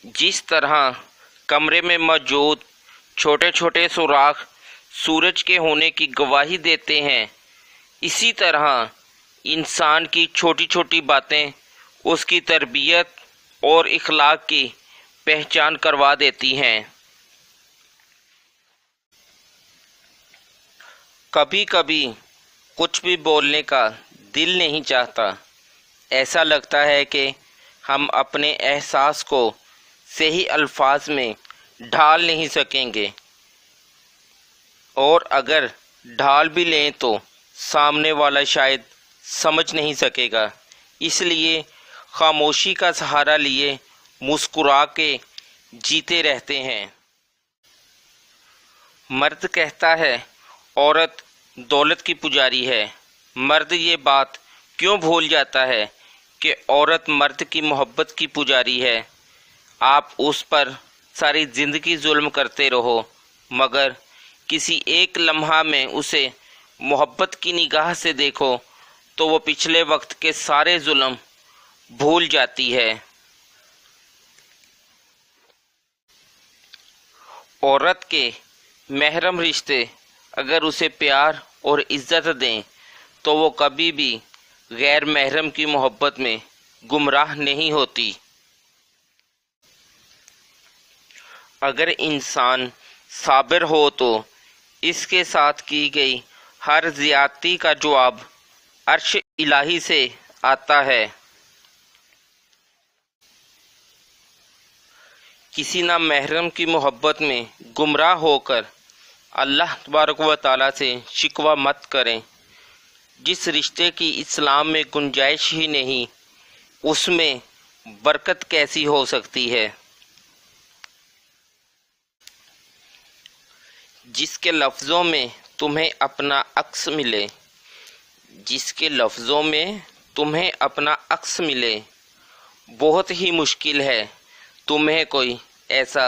जिस तरह कमरे में मौजूद छोटे छोटे सुराख सूरज के होने की गवाही देते हैं, इसी तरह इंसान की छोटी छोटी बातें उसकी तरबियत और इखलाक की पहचान करवा देती हैं। कभी कभी कुछ भी बोलने का दिल नहीं चाहता। ऐसा लगता है कि हम अपने एहसास को सही अल्फाज में ढाल नहीं सकेंगे, और अगर ढाल भी लें तो सामने वाला शायद समझ नहीं सकेगा। इसलिए खामोशी का सहारा लिए मुस्कुरा के जीते रहते हैं। मर्द कहता है औरत दौलत की पुजारी है। मर्द ये बात क्यों भूल जाता है कि औरत मर्द की मोहब्बत की पुजारी है। आप उस पर सारी ज़िंदगी जुल्म करते रहो, मगर किसी एक लम्हा में उसे मोहब्बत की निगाह से देखो तो वो पिछले वक्त के सारे जुल्म भूल जाती है। औरत के महरम रिश्ते अगर उसे प्यार और इज्जत दें तो वो कभी भी गैर महरम की मोहब्बत में गुमराह नहीं होती। अगर इंसान साबिर हो तो इसके साथ की गई हर ज़ियादती का जवाब अर्श इलाही से आता है। किसी ना महरम की मोहब्बत में गुमराह होकर अल्लाह तबारक व तआला से शिकवा मत करें। जिस रिश्ते की इस्लाम में गुंजाइश ही नहीं, उसमें बरकत कैसी हो सकती है। जिसके लफ्ज़ों में तुम्हें अपना अक्स मिले, जिसके लफ्ज़ों में तुम्हें अपना अक्स मिले, बहुत ही मुश्किल है तुम्हें कोई ऐसा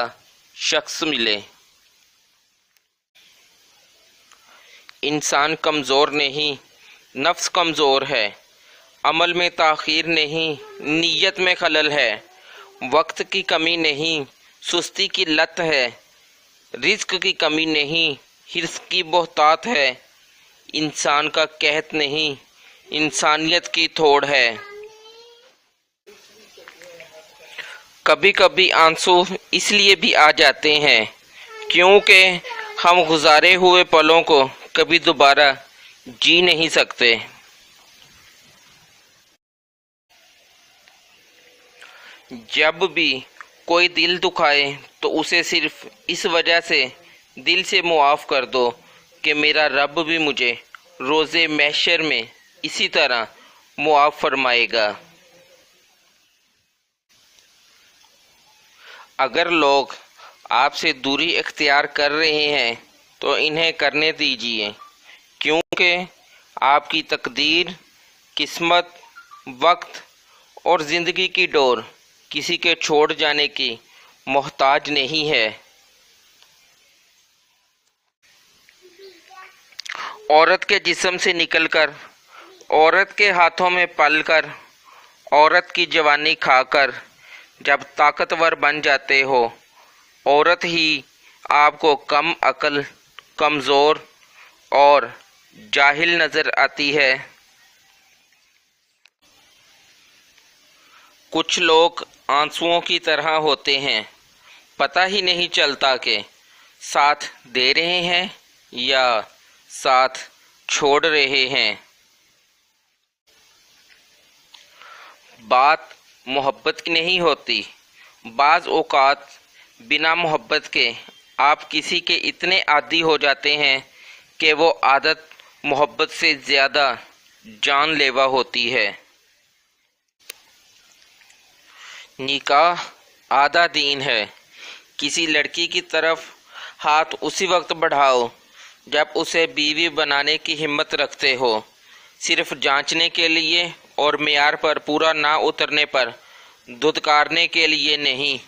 शख्स मिले। इंसान कमज़ोर नहीं, नफ्स कमज़ोर है। अमल में ताख़ीर नहीं, नीयत में खलल है। वक्त की कमी नहीं, सुस्ती की लत है। रिज़्क़ की कमी नहीं, हिर्स की बोहतात है। इंसान का कहत नहीं, इंसानियत की थोड़ है। कभी कभी आंसू इसलिए भी आ जाते हैं क्योंकि हम गुजारे हुए पलों को कभी दोबारा जी नहीं सकते। जब भी कोई दिल दुखाए तो उसे सिर्फ इस वजह से दिल से मुआफ़ कर दो कि मेरा रब भी मुझे रोज़े महशर में इसी तरह मुआफ़ फरमाएगा। अगर लोग आपसे दूरी इख्तियार कर रहे हैं तो इन्हें करने दीजिए, क्योंकि आपकी तकदीर, किस्मत, वक्त और ज़िंदगी की डोर किसी के छोड़ जाने की मोहताज नहीं है। औरत के जिस्म से निकलकर, औरत के हाथों में पलकर, औरत की जवानी खाकर जब ताकतवर बन जाते हो, औरत ही आपको कम अक्ल, कमज़ोर और जाहिल नज़र आती है। कुछ लोग आंसुओं की तरह होते हैं, पता ही नहीं चलता कि साथ दे रहे हैं या साथ छोड़ रहे हैं। बात मोहब्बत की नहीं होती। बाज़ औक़ात बिना मोहब्बत के आप किसी के इतने आदी हो जाते हैं कि वो आदत मोहब्बत से ज़्यादा जानलेवा होती है। निकाह आधा दीन है। किसी लड़की की तरफ हाथ उसी वक्त बढ़ाओ जब उसे बीवी बनाने की हिम्मत रखते हो, सिर्फ जांचने के लिए और मेयार पर पूरा ना उतरने पर धुतकारने के लिए नहीं।